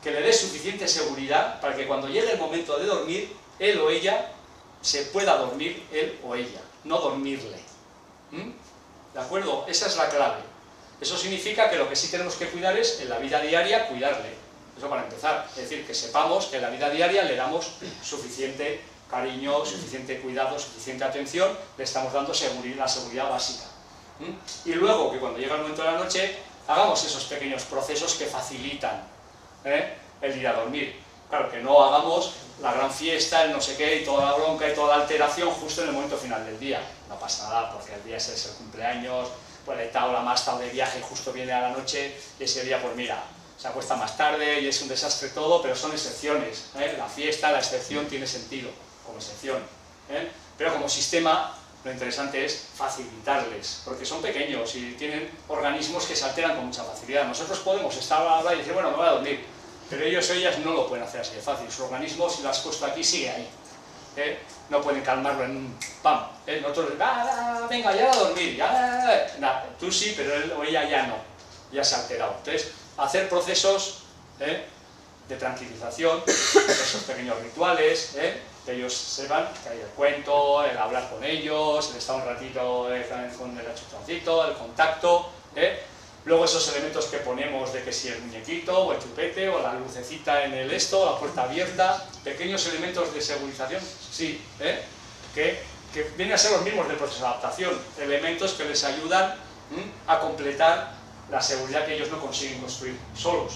que le dé suficiente seguridad para que cuando llegue el momento de dormir, él o ella se pueda dormir, él o ella, no dormirle. ¿De acuerdo? Esa es la clave. Eso significa que lo que sí tenemos que cuidar es, en la vida diaria, cuidarle. Eso para empezar. Es decir, que sepamos que en la vida diaria le damos suficiente cariño, suficiente cuidado, suficiente atención, le estamos dando la seguridad básica. Y luego, que cuando llega el momento de la noche, hagamos esos pequeños procesos que facilitan el ir a dormir. Claro, que no hagamos la gran fiesta, el no sé qué, y toda la bronca y toda la alteración justo en el momento final del día. No pasa nada, porque el día ese es el cumpleaños, pues la hora más tarde de viaje justo viene a la noche, y ese día, pues mira, se acuesta más tarde y es un desastre todo, pero son excepciones. La fiesta, la excepción tiene sentido, como excepción. Pero como sistema, lo interesante es facilitarles, porque son pequeños y tienen organismos que se alteran con mucha facilidad. Nosotros podemos estar ahora y decir, bueno, me voy a dormir, pero ellos o ellas no lo pueden hacer así de fácil. Su organismo, si lo has puesto aquí, sigue ahí. No pueden calmarlo en un pam. Nosotros, venga, ya a dormir, ya. Nah, tú sí, pero él o ella ya no, ya se ha alterado. Entonces, hacer procesos de tranquilización, esos pequeños rituales, que ellos sepan que hay el cuento, el hablar con ellos, el estar un ratito con el achuchoncito, el contacto, luego esos elementos que ponemos de que si el muñequito o el chupete o la lucecita en el esto, la puerta abierta, pequeños elementos de segurización, sí, que vienen a ser los mismos del proceso de adaptación, elementos que les ayudan a completar la seguridad que ellos no consiguen construir solos.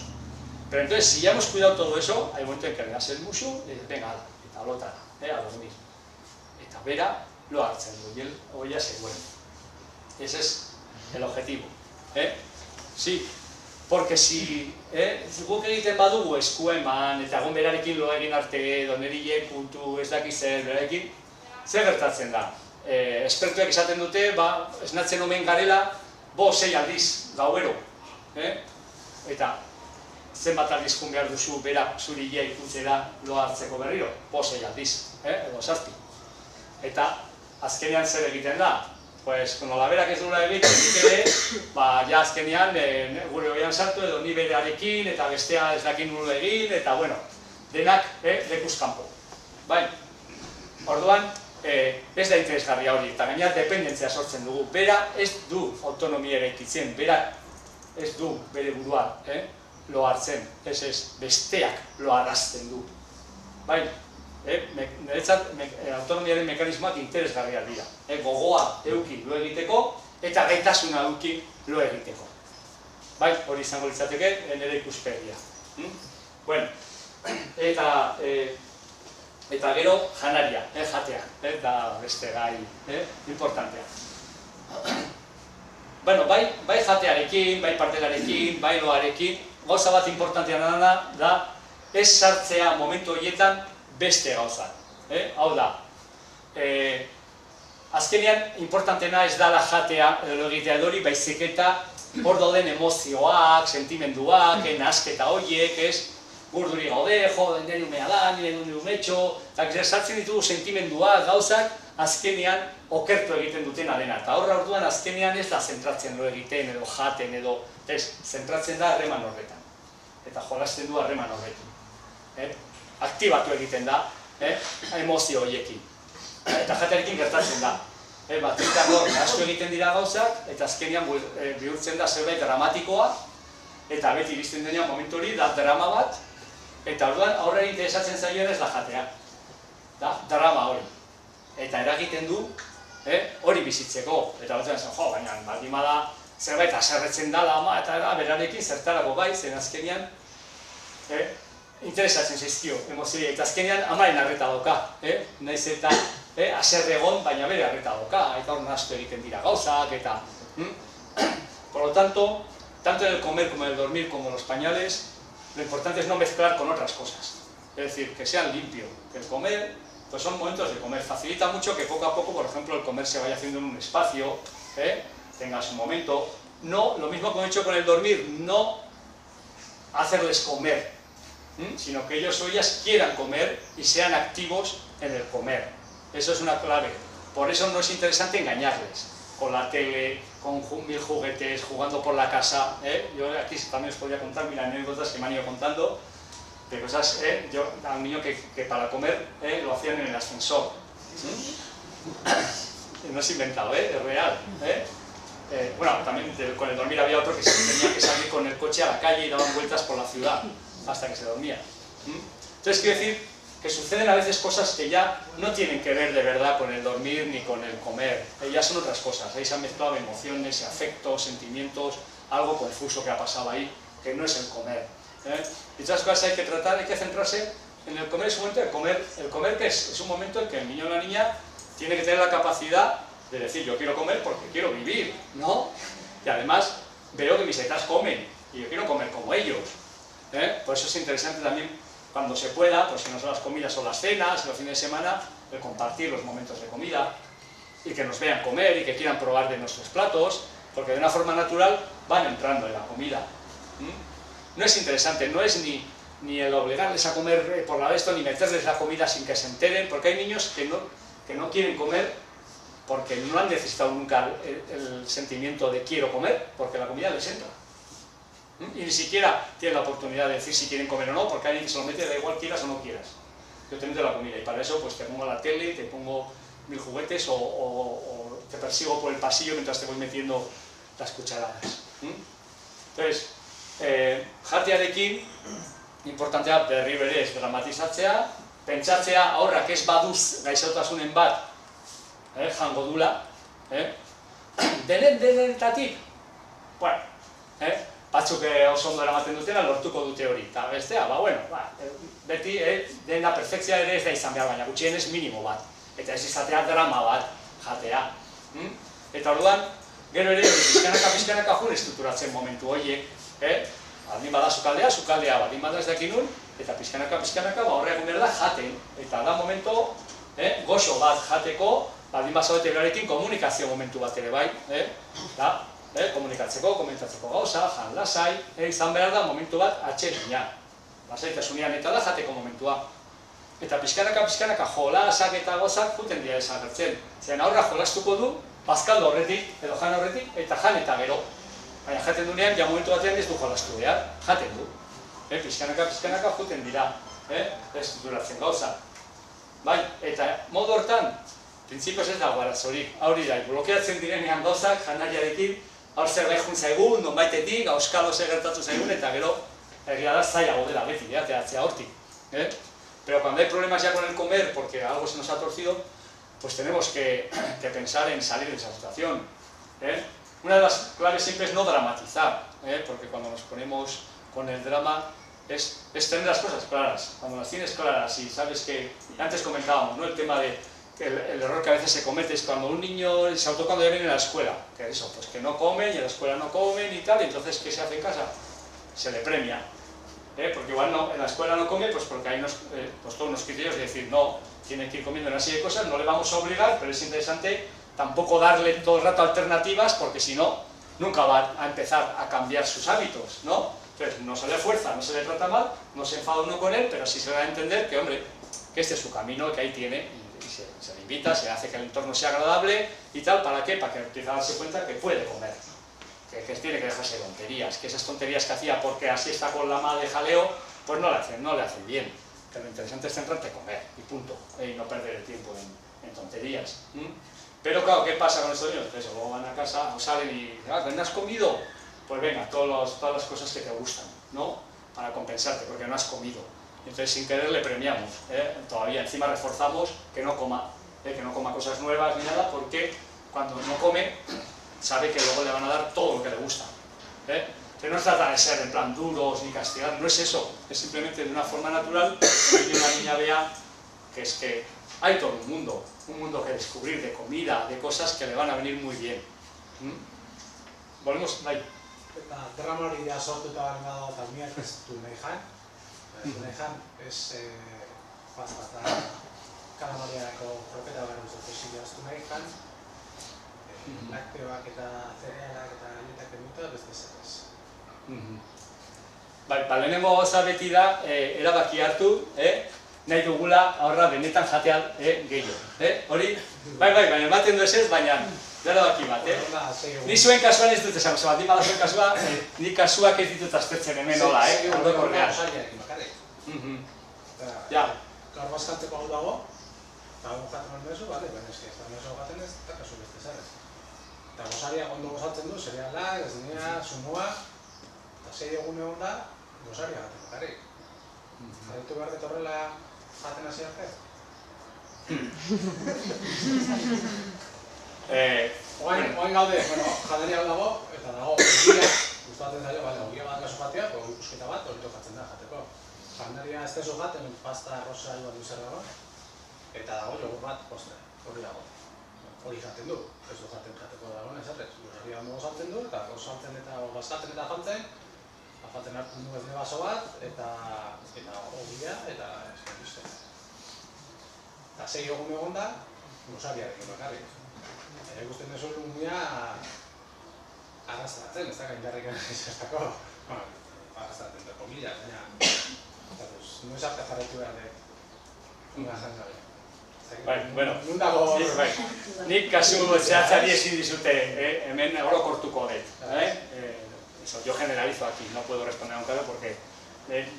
Pero entonces, si ya hemos cuidado todo eso, hay un momento en que le das el musu y dices, venga, eta lota, a dormir. Eta bera, lo hartzen du, y él o ella se duerme. Ese es el objetivo. Sí, porque si guk egiten badugu esku eman, eta egon berarekin lo egin arte, donerile puntu ez dakiz zer, berarekin, zer gertatzen da? Espertuek esaten dute, esnatzen omen garela, 5-6 aldiz, gauero. Eta zenbat aldiz jun behar duzu bera zurilea ikutzera lo hartzeko berriro? 5-6 aldiz, edo 7. Eta azkenean zer egiten da? Pues, nola berak ez duela egiten, ere, ja azkenean gure oian sartu edo ni berearekin, eta bestea ez dakin nula egin, eta bueno, denak lekuz kanpo. Bai, orduan, ez da interesgarria hori, eta gainera dependentzia sortzen dugu. Bera ez du autonomia eraikitzen, berak ez du bere burua lo hartzen, ez besteak lo arrazten du. Bai, niretzat autonomiaren mekanismoak interesgarriak dira. Gogoa euki lo egiteko eta gaitasuna euki lo egiteko. Bai, hori izango litzateke nire ikuspegia. Bueno, eta gero janaria, jatea, eta beste gai importantea. Bueno, bai jatearekin, bai partelarekin, bai loarekin, gauza bat importantea da ez sartzea momentu horietan beste gauzak. Hau da, azkenean importantena ez dala jatea edo egitea dori, baizik eta hor dauden emozioak, sentimenduak, nahasketa horiek, gurduri gaude, nire umea da, nire umetxo, eta sartzen ditugu sentimenduak, gauzak, azkenean okertu egiten dutena dena. Eta horra orduan azkenean ez da zentratzen lo egiten edo jaten edo, zentratzen da harreman horretan. Eta jolasten du harreman horretan. Aktibatu egiten da, emozio horiekin. Eta jatearekin gertatzen da. Batzuetan hor, asko egiten dira gauzak, eta azkenean bihurtzen da zerbait dramatikoa, eta beti iristen denean momentu hori, da drama bat, eta orduan aurre interesatzen zaioen ez da jatea. Da, drama hori. Eta eragiten du, hori bizitzeko. Eta batzen zen, baina baldin bada zerbait aserretzen dala, eta berarekin zertarako bai, zen azkenean, interesatzen zaizkio emozioa, eta azkenean amaren arreta dauka, nahiz eta aserre egon, baina bere arreta dauka, eta hor nahastu egiten dira gauzak, eta... Por lo tanto, tanto en el comer como en el dormir como en los pañales, lo importante es no mezclar con otras cosas. Es decir, que sean limpios, que el comer, pues son momentos de comer. Facilita mucho que poco a poco, por ejemplo, el comer se vaya haciendo en un espacio, tenga su momento. No, lo mismo que he hecho con el dormir, no hacerles comer, sino que ellos o ellas quieran comer y sean activos en el comer. Eso es una clave. Por eso no es interesante engañarles con la tele, con 1000 juguetes, jugando por la casa. Yo aquí también os podría contar mil anécdotas que me han ido contando de cosas. Yo a un niño que para comer lo hacían en el ascensor. No es inventado, es real. Bueno, también con el dormir había otro que tenía que salir con el coche a la calle y daban vueltas por la ciudad hasta que se dormía. Entonces quiero decir que suceden a veces cosas que ya no tienen que ver de verdad con el dormir ni con el comer, ya son otras cosas. Ahí se han mezclado emociones, afectos, sentimientos, algo confuso que ha pasado ahí, que no es el comer. Y otras cosas hay que tratar, hay que centrarse en el comer. Es un momento de comer. El comer, ¿qué es? Es un momento en que el niño o la niña tiene que tener la capacidad de decir, yo quiero comer porque quiero vivir, ¿no? Y además veo que mis hijas comen y yo quiero comer como ellos. Por eso es interesante también, cuando se pueda, pues si no son las comidas o las cenas, los fines de semana, el compartir los momentos de comida y que nos vean comer y que quieran probar de nuestros platos, porque de una forma natural van entrando en la comida. No es interesante, no es ni el obligarles a comer por la de esto, ni meterles la comida sin que se enteren, porque hay niños que no quieren comer porque no han necesitado nunca el sentimiento de quiero comer, porque la comida les entra. Y ni siquiera tienen la oportunidad de decir si quieren comer o no, porque alguien que se lo mete, da igual quieras o no quieras. Yo te meto la comida y para eso pues te pongo la tele, te pongo 1000 juguetes o te persigo por el pasillo mientras te voy metiendo las cucharadas. Entonces, jatearekin, inportantea berri berez dramatizatzea, pentsatzea aurrak ez baduz gaixotasunen bat jango dula, denetatik, bueno, batzuk oso ondo eramaten dutena lortuko dute hori, eta bestea, bueno, beti dena perfekzia ere ez da izan behar, baina gutxienez minimo bat, eta ez izatea drama bat jatea. Eta orduan, gero ere pizkanaka jun estrukturatzen momentu horiek, baldin bada sukaldea, baldin bada ez dakin nun, eta pizkanaka horre egun behar da jaten, eta da momento goxo bat jateko, baldin bazaudete berarekin komunikazio momentu bat ere bai, komunikatzeko, komentatzeko gauza, jan lasai, izan behar da momentu bat atxegina. Lasaitasunean eta da jateko momentua. Eta pizkanaka jolasak eta gozak juten dira desagertzen. Zeren aurra jolastuko du, bazkaldo horretik, edo jan horretik, eta jan eta gero. Baina jaten dunean, ja momentu batean ez du jolastu behar, jaten du. Pizkanaka juten dira, estrukturatzen gauza. Bai, eta modu hortan, printzipioz ez dago arazorik. Hori da, blokeatzen direnean gauzak, janariarekin, hor zerbait jun zaigun, nonbaitetik, auskalo zer gertatu zaigun, eta gero egia da zailago dela beti, ateratzea hortik. Pero cuando hay problemas ya con el comer, porque algo se nos ha torcido, pues tenemos que pensar en salir de esa situación. Una de las claves siempre es no dramatizar, porque cuando nos ponemos con el drama es tener las cosas claras. Cuando las tienes claras y sabes que, antes comentábamos, ¿no? El tema de el error que a veces se comete es cuando un niño, sobre todo cuando ya viene a la escuela, que eso, pues que no comen y en la escuela no comen y tal, y entonces ¿qué se hace en casa? Se le premia, porque igual no, en la escuela no come, pues porque hay pues todos unos criterios de decir, no, tiene que ir comiendo una serie de cosas, no le vamos a obligar, pero es interesante tampoco darle todo el rato alternativas, porque si no, nunca va a empezar a cambiar sus hábitos, ¿no? Entonces no se le fuerza, no se le trata mal, no se enfada uno con él, pero sí se le da a entender que, hombre, que este es su camino, que ahí tiene, y se le invita, se hace que el entorno sea agradable y tal, ¿para qué? Para que empiece a darse cuenta que puede comer, que tiene que dejarse tonterías, que esas tonterías que hacía porque así está con la madre de jaleo, pues no le hacen bien, que lo interesante es centrarte en comer, y punto, y no perder el tiempo en tonterías. Pero claro, ¿qué pasa con estos niños? Entonces luego van a casa o salen y dicen, ¿que no has comido? Pues venga, todas las cosas que te gustan, ¿no? Para compensarte, porque no has comido. Entonces sin querer le premiamos, todavía encima reforzamos que no coma cosas nuevas ni nada, porque cuando no come sabe que luego le van a dar todo lo que le gusta. Que no trata de ser en plan duros ni castigar, no es eso, es simplemente de una forma natural que una niña vea que es que hay todo un mundo que descubrir de comida, de cosas que le van a venir muy bien. Volvemos, ahí. Drama hori da sortuta bada talmiak ez Tuneijan. Tuneijan ez pasta kalamariako kroketa garen zuzio ez Tuneijan. Lakteoak eta zerealak eta galetak emuta beste zerez. Lehenengo gauza beti da erabaki hartu, nahi dugula horra benetan jatea gehiago. Hori, baina ematen du ez, baina gara baki bat. Ni zuen kasuan ez dut esan, baldin bada zuen kasua, ni kasuak ez ditut aztertzen hemen hola, orokorrean. Ja. Gaur bazkaltzeko hau dago, eta hau jaten hori bezu, baina eski, ez da mezu gaten ez, eta kasu beste zarez. Eta gozaria ondo gozatzen du, zereala, esnea, zumua, eta 6 egun egon da, gozaria gaten bakarrik. Zaitu behar dut horrela jaten hasi arte? Oain gaude, jaderi hau dago, eta dago ogia, gustatzen zailo, ogia bat kasu jatea, usketa bat, hori tokatzen da jateko. Jandaria ez tezu jaten, pasta, arroza, bat duzer dago, eta dago jogur bat postre, hori dago. Hori jaten du, ez du jaten jateko dagoen ez errez. Gozaria ondo gozaltzen du, eta gozaltzen eta bazkatzen eta jantzen, afaten hartzen du ezne baso bat, eta ogia, eta ezken bizte. Eta 6 egun egon da, gozariarekin bakarrik. Eta ikusten dezu lumia arrastratzen, ez da gaindarrik izaztako. Arrastratzen da komila, baina... No es arte jarraitu behar de... Bueno, nik kasu zehatzari ezin dizute, hemen orokortuko dut. Yo generalizo aquí, no puedo responder a un caso porque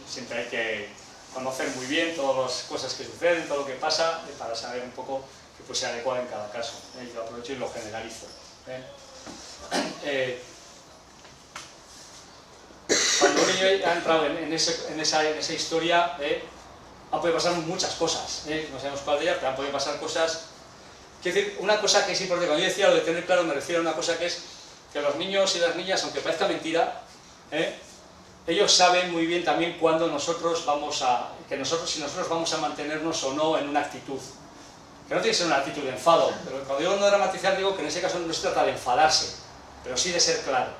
siempre hay que conocer muy bien todas las cosas que suceden, todo lo que pasa, para saber un poco que pues sea adecuado en cada caso. Yo aprovecho y lo generalizo. Cuando un niño ha entrado en esa historia, han podido pasar muchas cosas, no sabemos cuál de ellas, pero han podido pasar cosas. Quiero decir, una cosa que es importante, cuando yo decía lo de tener claro, me refiero a una cosa que es que los niños y las niñas, aunque parezca mentira, ellos saben muy bien también cuándo nosotros vamos a, si nosotros vamos a mantenernos o no en una actitud. Que no tiene que ser una actitud de enfado, pero cuando digo no dramatizar, digo que en ese caso no se trata de enfadarse, pero sí de ser claro,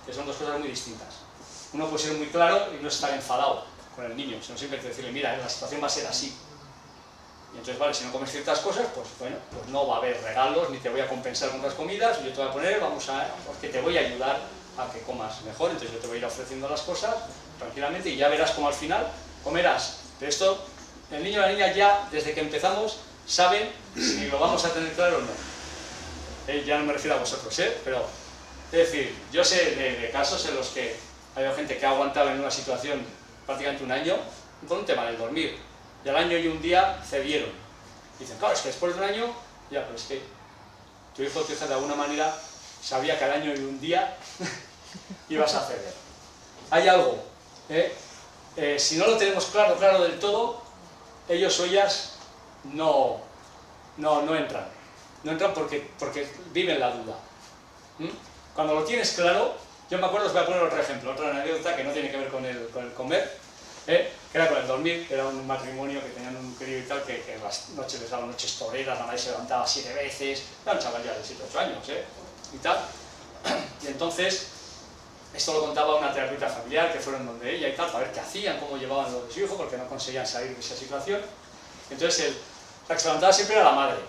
que son dos cosas muy distintas. Uno puede ser muy claro y no estar enfadado con el niño, sino simplemente decirle, mira, la situación va a ser así. Y entonces, vale, si no comes ciertas cosas, pues bueno, pues no va a haber regalos, ni te voy a compensar con otras comidas, yo te voy a poner, porque te voy a ayudar a que comas mejor, entonces yo te voy a ir ofreciendo las cosas tranquilamente y ya verás cómo al final comerás. Pero esto, el niño o la niña ya, desde que empezamos, saben si lo vamos a tener claro o no. Ya no me refiero a vosotros, pero, es decir, yo sé de casos en los que ha habido gente que ha aguantado en una situación prácticamente un año con un tema del dormir. Y al año y un día cedieron. Dicen, claro, es que después de un año, ya, pero es que tu hijo o tu hija de alguna manera sabía que al año y un día ibas a ceder. Hay algo, si no lo tenemos claro del todo, ellos o ellas no entran. No entran porque viven la duda. Cuando lo tienes claro, yo me acuerdo, os voy a poner otro ejemplo, otra anécdota que no tiene que ver con el comer, que era con el dormir, que era un matrimonio que tenían un crío y tal, que en las noches les daban noches toreras, la madre se levantaba 7 veces, era un chaval ya de 7 o 8 años, y tal. Y entonces, esto lo contaba una terapeuta familiar, que fueron donde ella y tal, para ver qué hacían, cómo llevaban lo de su hijo, porque no conseguían salir de esa situación. Entonces, la que se levantaba siempre era la madre,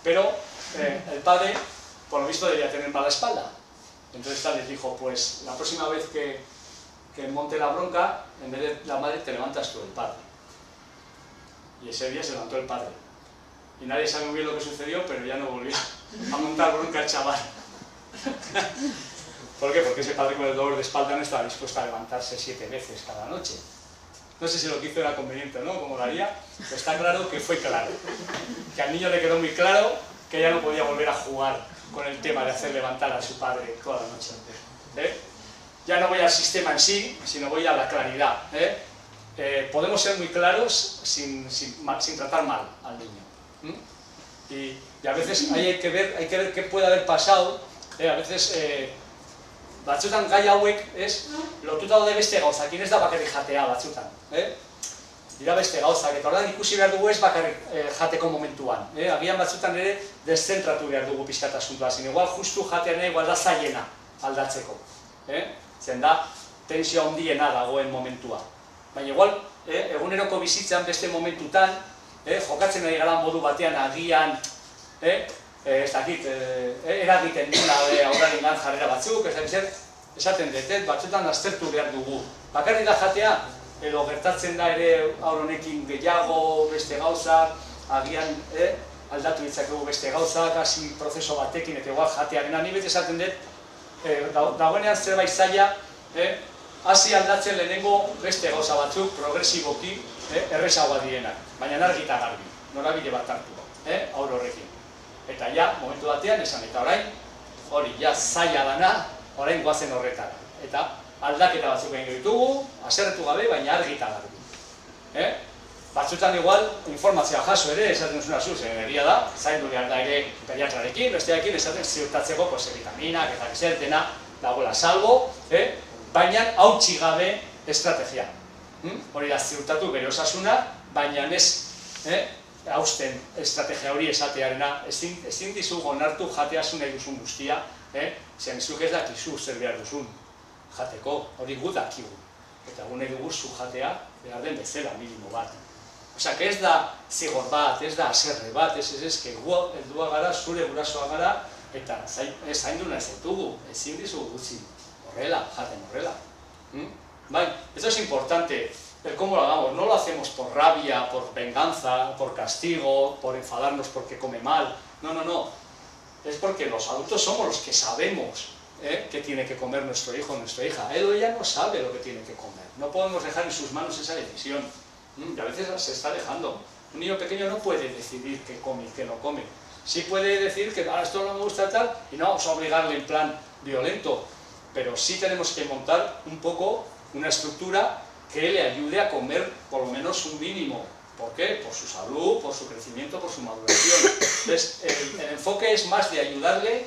pero el padre, por lo visto, debía tener mala espalda. Entonces les dijo, pues la próxima vez que monte la bronca, en vez de la madre te levantas tú, el padre. Y ese día se levantó el padre. Y nadie sabe muy bien lo que sucedió, pero ya no volvió a montar bronca el chaval. ¿Por qué? Porque ese padre con el dolor de espalda no estaba dispuesto a levantarse 7 veces cada noche. No sé si lo que hizo era conveniente o no, como lo haría, pero está claro que fue claro. Que al niño le quedó muy claro que ya no podía volver a jugar con el tema de hacer levantar a su padre toda la noche entera. Ya no voy al sistema en sí, sino voy a la claridad. Podemos ser muy claros sin tratar mal al niño. Y a veces hay que ver qué puede haber pasado. A veces, batzutan gai hauek, lotuta daude beste gauza, ez da bakarrik jatea batzutan. Dira beste gauzak, eta ordan ikusi behar dugu ez bakarrik jateko momentuan. Agian batzutan ere deszentratu behar dugu pixkat asuntua, zin igual justu jatean igual da zailena aldatzeko. Zen da, tensio handiena dagoen momentua. Baina igual, eguneroko bizitzan beste momentutan, jokatzen ari gara modu batean agian, ez dakit, eragiten duna aurrarengan jarrera batzuk, esaten dut, batzutan aztertu behar dugu. Bakarrik da jatea, edo gertatzen da ere haur honekin gehiago, beste gauzak, agian aldatu ditzakegu beste gauzak, hasi prozeso batekin, eta igual jatearena, ni beti esaten dut, dagoenean zerbait zaila, hasi aldatzen lehenengo beste gauza batzuk, progresiboki, errezagoa direnak, baina argi eta garbi, norabide bat hartu, haur horrekin. Eta ja, momentu batean, esan eta orain, hori, ja, zaila dana, orain goazen horretara. Eta aldaketa batzuk egin ditugu, haserretu gabe, baina argi eta garbi. Batzutan igual, informazioa jaso ere, esaten zuen zuzen, egia da, zaindu behar da ere pediatrarekin, bestearekin, esaten ziurtatzeko, vitaminak eta zertena, dagoela salbo, baina hautsi gabe estrategia. Hori da ziurtatu bere osasuna, baina ez hausten estrategia hori esatearena, ezin dizu onartu jateasun nahi duzun guztia, zen zuk ez dakizu zer behar duzun jateko, hori gu dakigu. Eta gu nahi dugu zu jatea behar den bezala minimo bat. Osa, ez da zigor bat, ez da haserre bat, ez gu heldua gara, zure gurasoa gara, eta zainduna ez ditugu, ezin dizu gutxi horrela, jaten horrela. Bai, esto es importante, el cómo lo hagamos, no lo hacemos por rabia, por venganza, por castigo, por enfadarnos porque come mal, no, es porque los adultos somos los que sabemos qué tiene que comer nuestro hijo o nuestra hija, él o ella no sabe lo que tiene que comer, no podemos dejar en sus manos esa decisión, y a veces se está dejando. Un niño pequeño no puede decidir qué come y qué no come, sí puede decir que esto no me gusta tal, y no vamos a obligarle en plan violento, pero sí tenemos que montar un poco una estructura que le ayude a comer por lo menos un mínimo. ¿Por qué? Por su salud, por su crecimiento, por su maduración. Entonces, el enfoque es más de ayudarle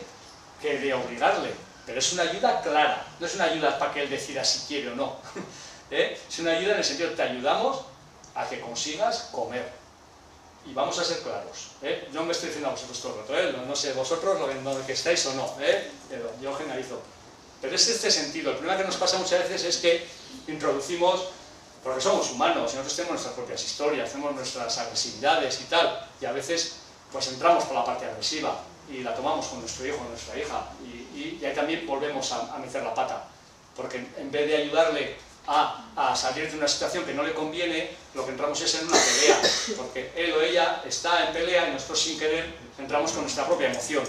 que de obligarle, pero es una ayuda clara, no es una ayuda para que él decida si quiere o no. Es una ayuda en el sentido de te ayudamos a que consigas comer. Y vamos a ser claros, no me estoy diciendo a vosotros todo el rato, no sé vosotros lo que estáis o no, yo generalizo. Pero es este sentido. El problema que nos pasa muchas veces es que introducimos, porque somos humanos, y nosotros tenemos nuestras propias historias, tenemos nuestras agresividades y tal, y a veces pues entramos por la parte agresiva y la tomamos con nuestro hijo o nuestra hija, y ahí también volvemos a meter la pata, porque en vez de ayudarle a salir de una situación que no le conviene, lo que entramos es en una pelea, porque él o ella está en pelea y nosotros sin querer entramos con nuestra propia emoción,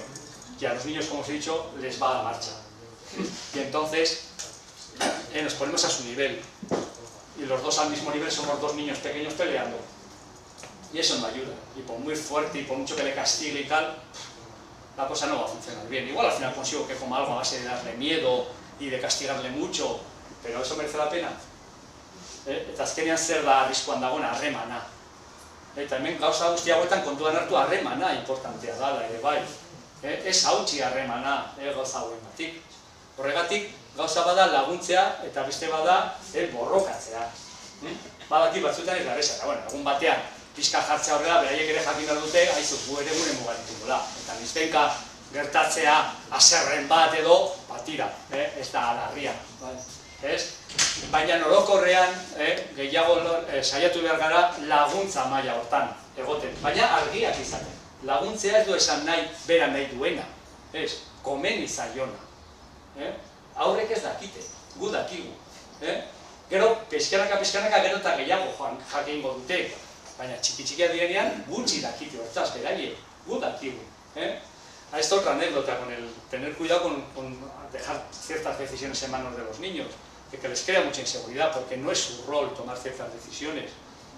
y a los niños, como os he dicho, les va a la marcha. Y entonces nos ponemos a su nivel y los dos al mismo nivel somos dos niños pequeños peleando y eso no ayuda, y por muy fuerte y por mucho que le castigue y tal, la cosa no va a funcionar bien. Igual al final consigo que coma algo a base de darle miedo y de castigarle mucho, pero ¿eso merece la pena? Eta azkenean zer da arriskuan dagoena, harremana. Eta hemen gauza guztia hauetan kontuan hartu harremana importantea dala ere bai. Ez hautsi harremana gauza hauengatik. Horregatik, gauza bada laguntzea eta beste bada borrokatzea. Badaki batzuetan ez garesa, eta egun batean pixka jartzea horrela, beraiek ere jakin behar dute, haizu, gu ere gure mugaritukola. Eta niztenka gertatzea haserren bat edo, batira, ez da alarria. Baina orokorrean, gehiago saiatu behar gara laguntza maila hortan egoten, baina argiak izaten. Laguntzea ez du esan nahi, bera nahi duena, komeni zaiona. Aurrek ez dakite, gu dakigu. Gero, pizkanaka gero eta gehiago jakingo dute, baina txiki-txikia direnean gutxi dakite hortaz, beraiek, gu dakigu. A esta otra anécdota con el tener cuidado con dejar ciertas decisiones en manos de los niños, que les crea mucha inseguridad, porque no es su rol tomar ciertas decisiones.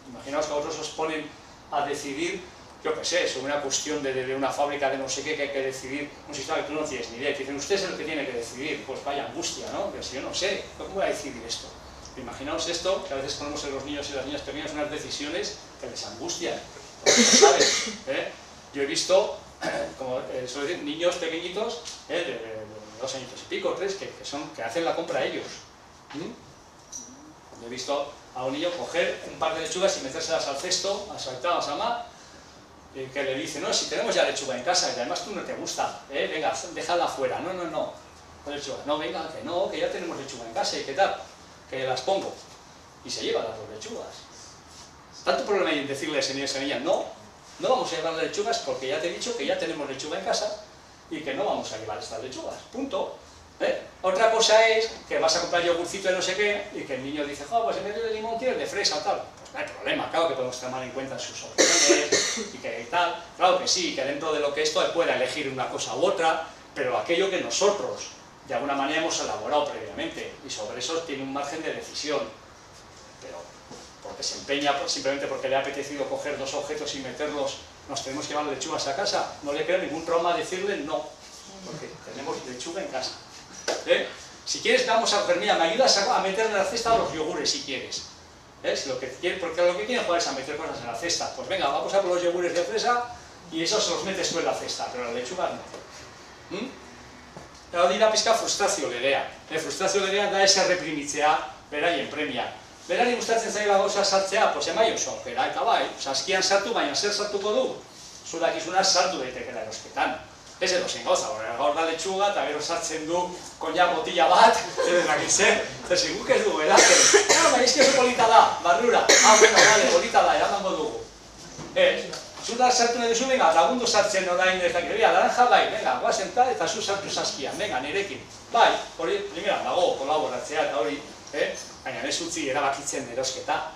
Imaginaos que a vosotros os ponen a decidir, yo qué sé, sobre una cuestión de una fábrica de no sé qué que hay que decidir, un sistema que tú no tienes ni idea, y te dicen, usted es el que tiene que decidir, pues vaya angustia, ¿no? Pero si yo no sé, ¿cómo voy a decidir esto? Imaginaos esto, que a veces ponemos en los niños y las niñas pequeñas unas decisiones que les angustian, porque no saben. Yo he visto, como suelo decir, niños pequeñitos, de 2 añitos y pico, 3, que hacen la compra ellos. He visto a un niño coger un par de lechugas y metérselas al cesto, saltadas a mar, que le dice, no, si tenemos ya lechuga en casa, y además tú no te gusta, venga, déjala afuera, no, lechuga, no, venga, que ya tenemos lechuga en casa, y qué tal, que las pongo, y se lleva las 2 lechugas. ¿Tanto problema hay en decirle a ese niño a esa niña, no vamos a llevar las lechugas porque ya te he dicho que ya tenemos lechuga en casa, y que no vamos a llevar estas lechugas, punto. Otra cosa es que vas a comprar yogurcito de no sé qué y que el niño dice, jo, pues en vez de limón quieres de fresa o tal. Pues no hay problema, claro que podemos tomar en cuenta sus opiniones y que tal. Claro que sí, que dentro de lo que esto él pueda elegir una cosa u otra, pero aquello que nosotros de alguna manera hemos elaborado previamente y sobre eso tiene un margen de decisión. Pero porque se empeña, simplemente porque le ha apetecido coger dos objetos y meterlos, nos tenemos que llevar lechugas a casa. No le crea ningún trauma decirle no, porque tenemos lechuga en casa. Si quieres, vamos a coger, mira, me ayudas a meter en la cesta los yogures si quieres. Si lo que quieres, porque lo que quieren jugar es a meter cosas en la cesta. Pues venga, vamos a por los yogures de fresa y esos se los metes tú en la cesta, pero las lechugas no. Hau dira pizka frustrazio legea. Frustrazio legea da ese reprimitzea beraien premia. Berari gustatzen zaila gauza sartzea, pues emai oso aukera, eta bai, saskian sartu, baina zer sartuko du? Zurakizuna sartu daitekela erosketan. Ez edo zein gauza, gaur da lechuga eta gero sartzen du koñak botila bat, ez dakitzen, ez guk ez dugu edatzen. Baina eski oso polita da, barrura. Bueno, vale, polita da, eramango dugu. Zurak sartu nahi duzu, venga, lagundu sartzen orain ez dakit, laranja bai, venga, guazen eta zu sartu saskian, venga, nirekin. Bai, hori, primera, dago, kolaboratzea eta hori, baina ez utzi erabakitzen erosketa.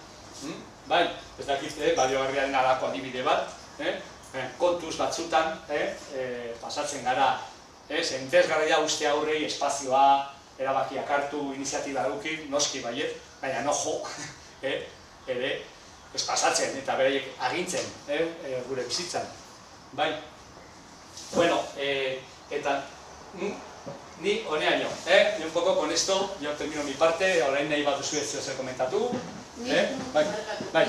Bai, ez dakit, baliogarriaren alako adibide bat, kontuz batzutan, pasatzen gara, entesgarria uste aurrei espazioa, erabakiak hartu, iniziatiba eduki, noski baiet, baina nojo, ere, ez pasatzen eta beraiek agintzen, gure bizitzan. Bai, bueno, eta ni honeaino, y un poco con esto yo termino mi parte, orain nahi bat duzu ez zer komentatu. Bai,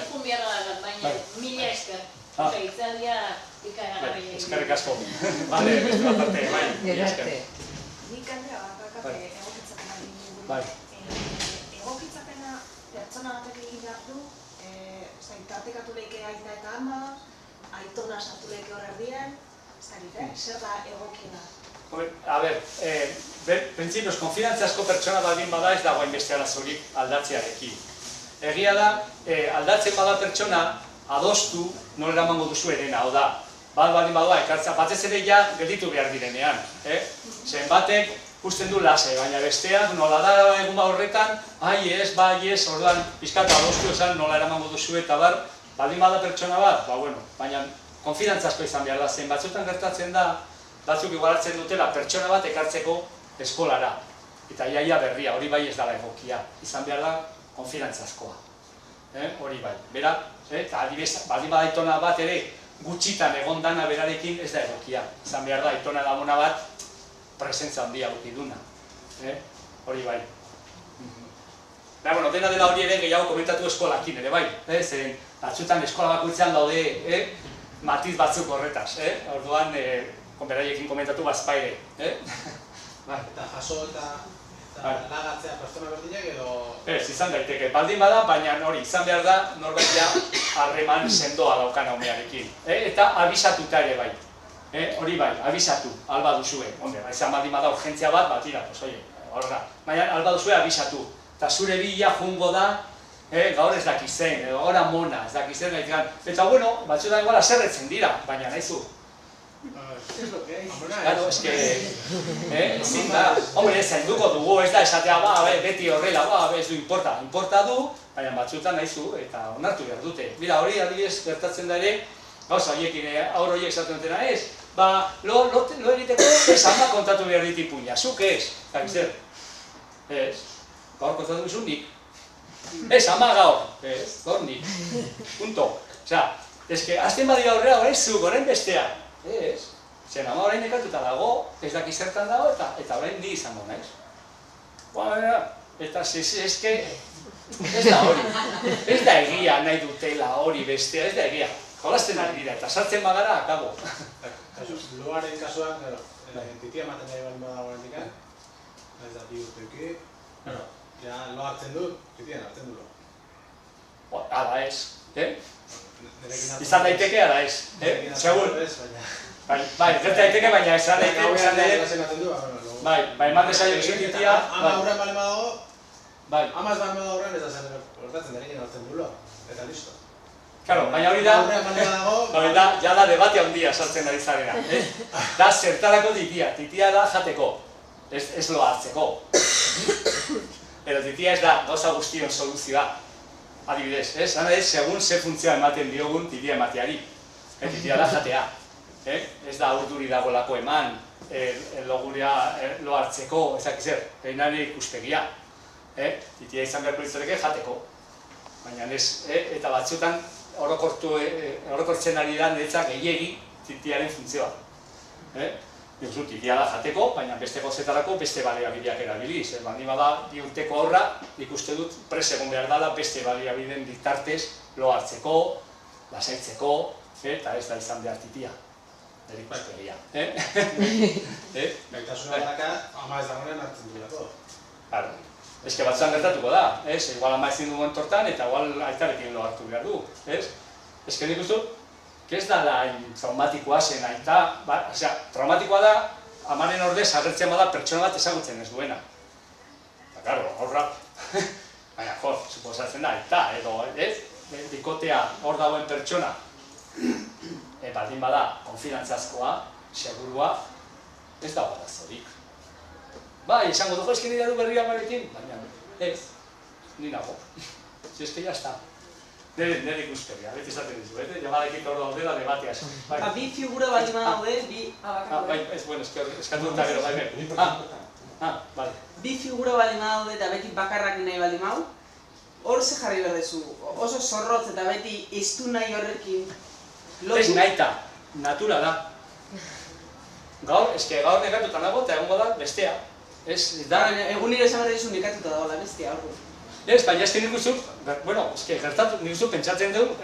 mila esker. Itzaldia ikagarria. Eskerrik asko. Vale, beste bat arte, bai, mila esker. Nik aldea bakak egokitzapena egin dugu. Bai. Egokitzapena pertsona batek egin behar du, tartekatu leike aita eta ama, aitona sartu leike hor erdien, zer da egokiena? A ber, printzipioz, konfidantzazko pertsona baldin bada ez dagoen beste arazorik aldatzearekin. Egia da, aldatzen bada pertsona, adostu nola eramango duzu erena, hau da. Bat baldin badoa, ekartza, batez ere ja gelditu behar direnean. Zen batek usten du lase, baina besteak nola da egun horretan, bai ez, orduan pizkatu adostu esan nola eramango duzu eta bar, baldin bada pertsona bat, baina konfidantzazko izan behar da, zen batzutan gertatzen da, batzuk igualatzen dutela pertsona bat ekartzeko eskolara. Eta iaia berria, hori bai ez dala egokia, izan behar da konfidantzazkoa. Hori bai, bera, eta adibidez, baldin bada aitona bat ere gutxitan egon dana berarekin ez da egokia. Izan behar da, aitona laguna bat presentza handia gutiduna. Hori bai. Dena dela hori ere gehiago komentatu eskolakin ere bai. Zeren, batzutan eskola bakoitzean daude matiz batzuk horretaz. Orduan, beraiekin komentatu bazpaire. Eta jaso eta lagatzea pertsona berdinak edo... Ez, izan daiteke, baldin bada, baina hori, izan behar da, norbait ja harreman sendoa daukan umearekin. Eta abisatuta ere bai. Hori bai, abisatu, alba duzue. Izan baldin bada urgentzia bat, batira, horra. Baina alba duzue abisatu. Eta zure bila jungo da, gaur ez dakizen, edo gaur mona, ez dakizen, eta bueno, batzuetan igual aserretzen dira, baina nahizu. Es lo que hay. Claro, es que... ezin da, hombre, zainduko dugu, ez da esatea, beti horrela, ez du importa du, baina batzuetan nahizu, eta onartu behar dute. Mira, hori adibidez gertatzen da ere, gauza horiekin, aur horiek esaten dutena ez, lo egiteko ez ama kontatu behar ditipuña, zuk ez, zer? Ez, gaur kontatu bizu nik. Ez, ama gaur, ez, gaur nik, punto. Osea, ez que, azten badira horrela, orain zuk, orain bestea. Ez, zen ama orain nekatuta dago, ez daki zertan dago, eta orain ni izango naiz. Eta ez que, ez da hori, ez da egia nahi dutela hori bestea, ez da egia. Jolazten ari dira, eta sartzen bagara, akabo. Loaren kasuan, titia ematen nahi bali badago horrendikan, ez da bi urteki, lo hartzen dut, titian hartzen du lo. Ala ez, izan daiteke ala ez, segur. Bai, gerta daiteke, baina esan daiteke, bai, eman desaio duzu titia. Ama aurrean bali badago, ama ez bali badago horren ez da zen horretzen dara egin hartzen du lo, eta listo. Claro, baina hori da, ja da debate handia sartzen ari zarena. Da zertarako titia da jateko. ez lo hartzeko. Edo titia ez da gauza guztion soluzioa. Adibidez, zan ez, segun ze funtzioa ematen diogun titia emateari. Titia da jatea. Ez da urduri dagoelako eman, lo hartzeko, ezak zer, egin ikuspegia. Titia izan beharko litzateke jateko. Baina ez, eta batzutan orokortzen ari da niretzak gehiegi titiaren funtzioa. Diguzu, titia da jateko, baina beste gozetarako beste baliabideak erabiliz. Baldin bada, 2 urteko horra, ikuste dut prest egon behar dela beste baliabideen bitartez lo hartzeko, lasaitzeko, eta ez da izan behar titia. Erik ikustegia. Gaitasuna daka, ama ez dagoen hartzen duelako. Claro. Ez que batzuan gertatuko da, igual ama ezin duen tortan eta igual aitarekin lo hartu behar du. Ez que nik uste, ez da traumatikoa zen aita, traumatikoa da, amaren ordez agertzen bada pertsona bat ezagutzen ez duena. Eta, claro, horra, baina, suposatzen da, aita, edo, bikotea hor dagoen pertsona, baldin bada, konfidantzazkoa, segurua, ez da badazorik. Bai, esango dugu esken nire du berri amarekin, baina, ez, ni nago. Si es que ya está. Nire ikuspegia, beti esaten dizu, jamarekin hor daudela debatea esan. Bi figura bali badaude, Ez, bueno, eskatu dut gero, bai, bale. Bi figura bali badaude eta beti bakarrak nahi bali mau, hor ze jarri berdezu, oso zorrotz eta beti iztu nahi horrekin Ez nahita, natura da. Gaur nekatuta nago eta egongo da bestea. Egun nire esan berdezu nekatuta dagoela bestea, hor. Ez, baina ez que nik uste, bueno, gertatu, nik uste pentsatzen dugu,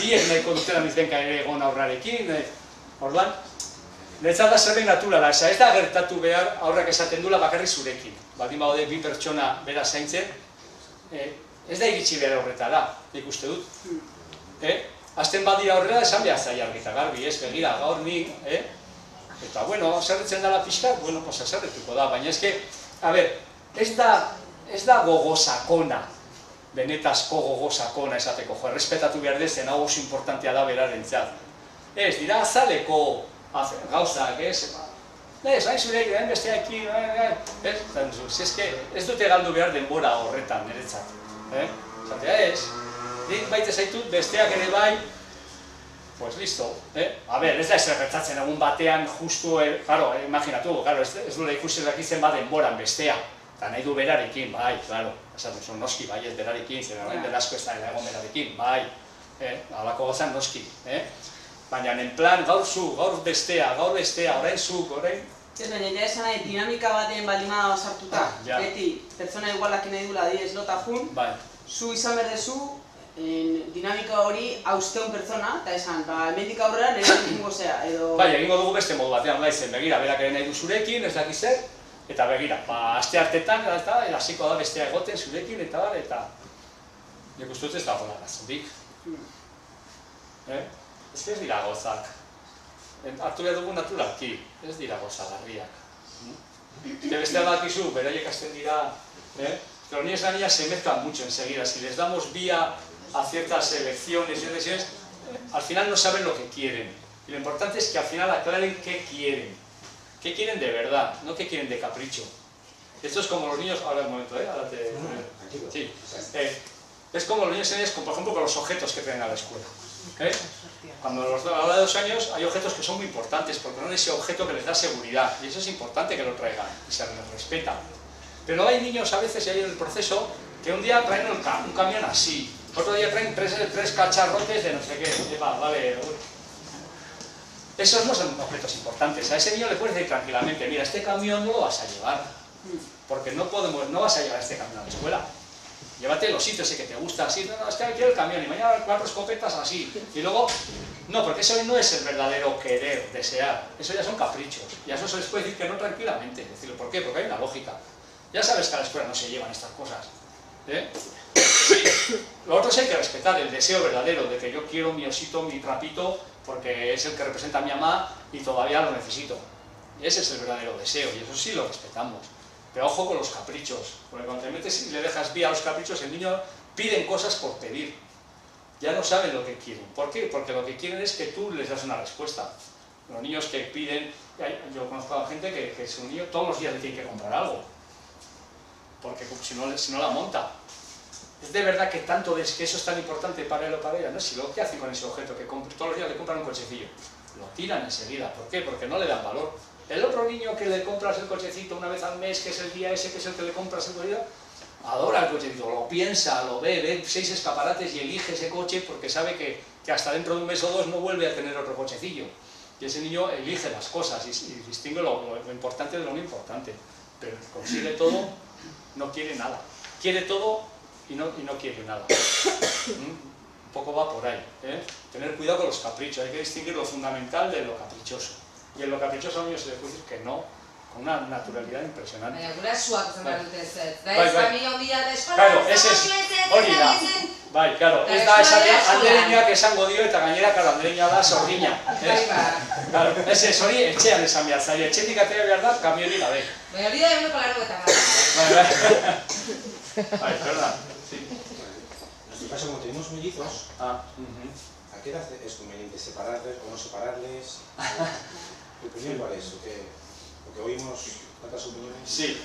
biek nahiko dutela nizbenka ere egon aurrarekin, orduan, niretzat da zerbait naturala, ez da gertatu behar aurrak esaten duela bakarrik zurekin. Baldin baude 2 pertsona bera zaintzen, ez da iritsi behar horretara, nik uste dut. Azten badira horrela esan behar zai argita garbi, ez begira, gaur nik, eta bueno, zerretzen dela pixka, bueno, pues zerretuko da, baina ez que, a ber, ez da gogosakona, benetazko gogosakona esateko, errespetatu behar dezen, hau oso importantea da berarentzat. Ez, dira azaleko gauzak, hain zurek, besteaekin, ez dute galdu behar denbora horretan niretzat. Zatea ez, nik baite zaitut besteak ere bai, pues listo. A ber, ez da ez gertatzen egun batean justu, imaginatu, ez duela ikusilak izen bat denboran bestea. Eta nahi du berarekin, bai, claro, esaten zuen noski, bai, ez berarekin, zer horrein delasko ez da egon berarekin, bai, halako gozan noski, baina en plan, gaur zu, gaur bestea, orain zuk, orain... Ez baina, ja esan nahi, dinamika batean baldima sartuta, beti, pertsona igualak nahi dula di ez lota jun, zu izan berdezu, dinamika hori hausteun pertsona, eta esan, hemendik aurrera nire egingo zea, edo... Bai, egingo dugu beste modu batean, laizen, begira, berak ere nahi du zurekin, ez dakiz zer, eta begira, aste hartetan, hasiko da bestea egoten zurekin, eta nik uste dut ez dagoela razonik. Ez que ez dira gozak. Hartu behar dugu naturalki, ez dira gozagarriak. Eta bestea bakizu, beraiek hasten dira, pero ni esa niña se mezclan mucho enseguida. Si les damos vía a ciertas elecciones y decisiones, al final no saben lo que quieren. Y lo importante es que al final aclaren qué quieren. ¿Qué quieren de verdad? No qué quieren de capricho. Esto es como los niños... Ahora un momento, ahora te... Sí. Es como los niños, por ejemplo, con los objetos que traen a la escuela. Cuando a la hora de 2 años hay objetos que son muy importantes porque son ese objeto que les da seguridad. Y eso es importante que lo traigan y se les respeta. Pero hay niños a veces, y hay en el proceso, que un día traen un camión así. Otro día traen 3 cacharrotes de no sé qué. Vale... Esos no son objetos importantes. A ese niño le puedes decir tranquilamente, mira, este camión no lo vas a llevar, porque no vas a llevar este camión a la escuela. Llévate los sitios que te gusta así, no, es que quiero el camión y mañana 4 escopetas así. Y luego, no, porque eso no es el verdadero querer, desear. Eso ya son caprichos. Y a eso se les puede decir que no tranquilamente. Decirlo, ¿por qué? Porque hay una lógica. Ya sabes que a la escuela no se llevan estas cosas. Lo otro es hay que respetar el deseo verdadero de que yo quiero mi osito, mi trapito, porque es el que representa a mi mamá y todavía lo necesito. Ese es el verdadero deseo y eso sí lo respetamos. Pero ojo con los caprichos, porque cuando te metes y le dejas vía a los caprichos, el niño piden cosas por pedir. Ya no saben lo que quieren. ¿Por qué? Porque lo que quieren es que tú les das una respuesta. Los niños que piden, yo conozco a gente que su niño todos los días le tiene que comprar algo, porque si no la monta. Es de verdad que que eso es tan importante para él o para ella, ¿no? Si lo que hacen con ese objeto, que todos los días le compran un cochecillo, lo tiran enseguida. ¿Por qué? Porque no le dan valor. El otro niño que le compras el cochecito una vez al mes, que es el día ese, que es el que le compras el cochecito, adora el cochecito, lo piensa, lo ve 6 escaparates y elige ese coche porque sabe que hasta dentro de un mes o dos no vuelve a tener otro cochecillo. Y ese niño elige las cosas y distingue lo importante de lo no importante. Pero consigue todo, no quiere nada. Quiere todo y no quiere nada. Un poco va por ahí. Tener cuidado con los caprichos, hay que distinguir lo fundamental de lo caprichoso. Y en lo caprichoso a un niño se le puede decir que no, con una naturalidad impresionante. Baina gurasoak zenbait ez. Da Bai, ez bai. familia handia da eskola. Claro, ese es, hori da. Bai, claro, ez da esatea andereñak esango dio eta gainera, claro, andereña da sorgina. Bai, ba. Claro, ese es hori etxean esan behar zaila, etxetik atera behar da, kamionik gabe. Baina hori da 180. Bai, verdad, sí. En nuestro caso, como tenemos mellizos, ¿a qué edad es conveniente separarles o no separarles? ¿Tu opinión cuál es? ¿O que oímos tantas opiniones? Sí,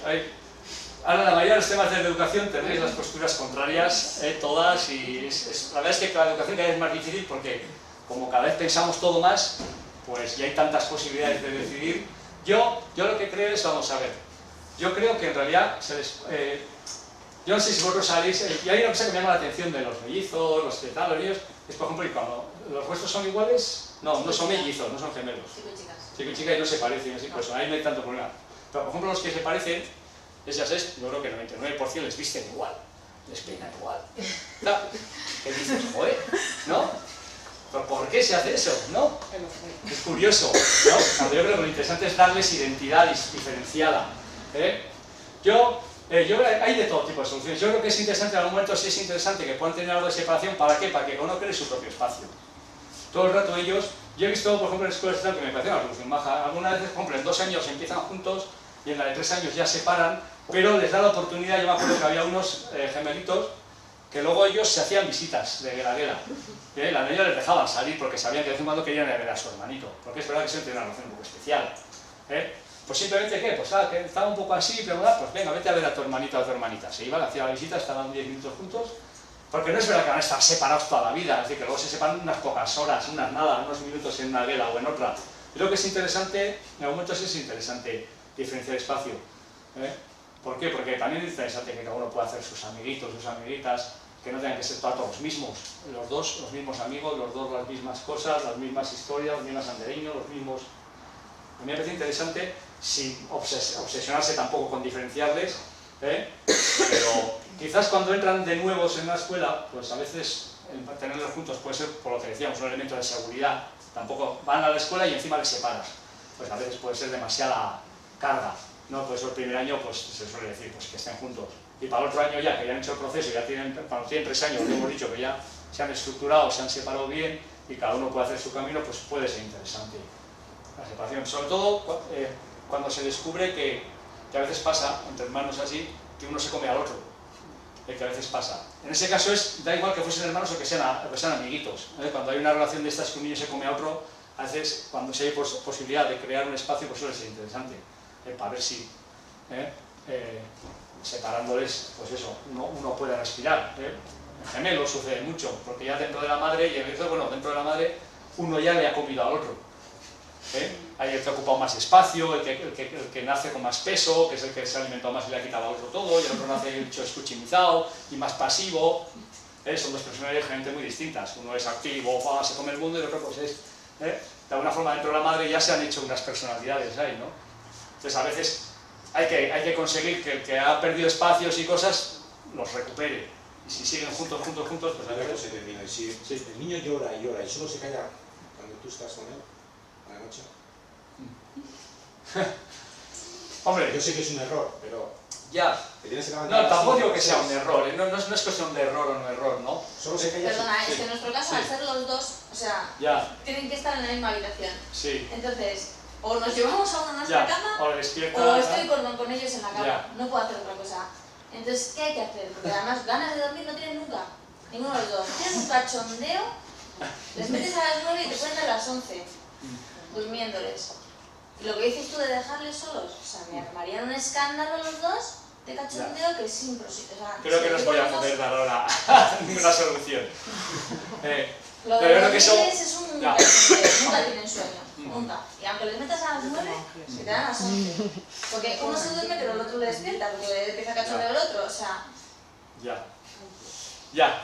ahora la mayoría de los temas de educación tenéis las posturas contrarias, todas, y la verdad es que la educación cada vez es más difícil porque como cada vez pensamos todo más, pues ya hay tantas posibilidades de decidir. Yo lo que creo es, vamos a ver, yo creo que en realidad yo no sé si vosotros sabéis, y hay una cosa que me llama la atención de los mellizos, los que tal, los niños, es por ejemplo, y cuando los vuestros son iguales, no son mellizos, no son gemelos. Chico y chica y no se parecen, así pues ahí no hay tanto problema. Pero por ejemplo los que se parecen, ya sabéis, yo creo que el 99% les visten igual, les peinan igual. ¿No? ¿Qué dices? Joder, ¿no? ¿Pero por qué se hace eso? ¿No? Es curioso, ¿no? Cuando yo creo que lo interesante es darles identidad diferenciada. Hay de todo tipo de soluciones. Yo creo que es interesante, en algún momento sí es interesante que puedan tener algo de separación. ¿Para qué? Para que uno cree su propio espacio. Todo el rato ellos, yo he visto, por ejemplo, en escuelas que me parece una solución baja. Algunas veces, por ejemplo, en 2 años empiezan juntos y en la de 3 años ya se separan, pero les da la oportunidad. Yo me acuerdo que había unos gemelitos que luego ellos se hacían visitas de guela. La niña les dejaban salir porque sabían que de vez en cuando querían ver a su hermanito, porque es verdad que siempre tiene una relación un poco especial. Pues simplemente, ¿qué? Pues que estaba un poco así, pero pues venga, vete a ver a tu hermanito o a tu hermanita. Se iban, hacían la visita, estaban 10 minutos juntos, porque no es verdad que van a estar separados toda la vida, es decir, que luego se separan unas pocas horas, unos minutos en una guela o en otra. Yo creo que es interesante, en algún momento sí es interesante diferenciar espacio. ¿Por qué? Porque también es interesante que cada uno pueda hacer sus amiguitos, sus amiguitas, que no tengan que ser todos los mismos, los dos los mismos amigos, los dos las mismas cosas, las mismas historias, los mismos andereños, los mismos... A mí me parece interesante, sin obsesionarse tampoco con diferenciarles, pero quizás cuando entran de nuevos en la escuela, pues a veces tenerlos juntos puede ser, por lo que decíamos, un elemento de seguridad. Tampoco van a la escuela y encima les separas. Pues a veces puede ser demasiada carga, ¿no? Por eso el primer año pues se suele decir pues, que estén juntos. Y para el otro año ya, que ya han hecho el proceso, cuando tienen 3 años, lo hemos dicho que ya se han estructurado, se han separado bien y cada uno puede hacer su camino, pues puede ser interesante la separación. Sobre todo cuando se descubre que a veces pasa, entre hermanos así, que uno se come al otro. Que a veces pasa. En ese caso da igual que fuesen hermanos o que sean amiguitos. Cuando hay una relación de estas que un niño se come a otro, a veces cuando se hay posibilidad de crear un espacio, pues suele ser interesante. Para ver si separándoles, pues eso, uno puede respirar. En gemelos sucede mucho, porque ya dentro de la madre, y dentro de la madre, uno ya le ha comido al otro. Hay el que ha ocupado más espacio, el que nace con más peso, que es el que se ha alimentado más y le ha quitado al otro todo, y el otro nace hecho escuchimizado y más pasivo. Son dos personalidades generalmente muy distintas. Uno es activo, se come el mundo, y el otro pues es... de alguna forma dentro de la madre ya se han hecho unas personalidades ahí, ¿no? Entonces a veces hay que conseguir que el que ha perdido espacios y cosas los recupere. Y si siguen juntos, pues a veces... Si el niño llora y solo se calla cuando tú estás con él, a la noche. Hombre, yo sé que es un error, pero... Ya. No, tampoco digo que sea un error, no es cuestión de error o no error, ¿no? Solo se calla. Perdona, es que en nuestro caso, al ser los dos, o sea, tienen que estar en la misma habitación. Sí. Entonces, o nos llevamos a uno a nuestra cama, o estoy con ellos en la cama. Ya. No puedo hacer otra cosa. Entonces, ¿qué hay que hacer? Porque además ganas de dormir no tienen nunca, ninguno de los dos. Tienes un cachondeo, les metes a las 9 y te cuentan a las 11. durmiéndoles. Y lo que dices tú de dejarles solos, o sea, me armarían un escándalo los dos de cachondeo que es imposible. O sea, creo que no os voy a poder dar ahora ninguna solución. Lo de los niños es un cachondeo, nunca tienen sueño, nunca. Y aunque les metas a las 9, se quedan a las 11. Porque uno se duerme pero el otro le despierta, porque le empieza a cachondeo el otro, o sea... Ya.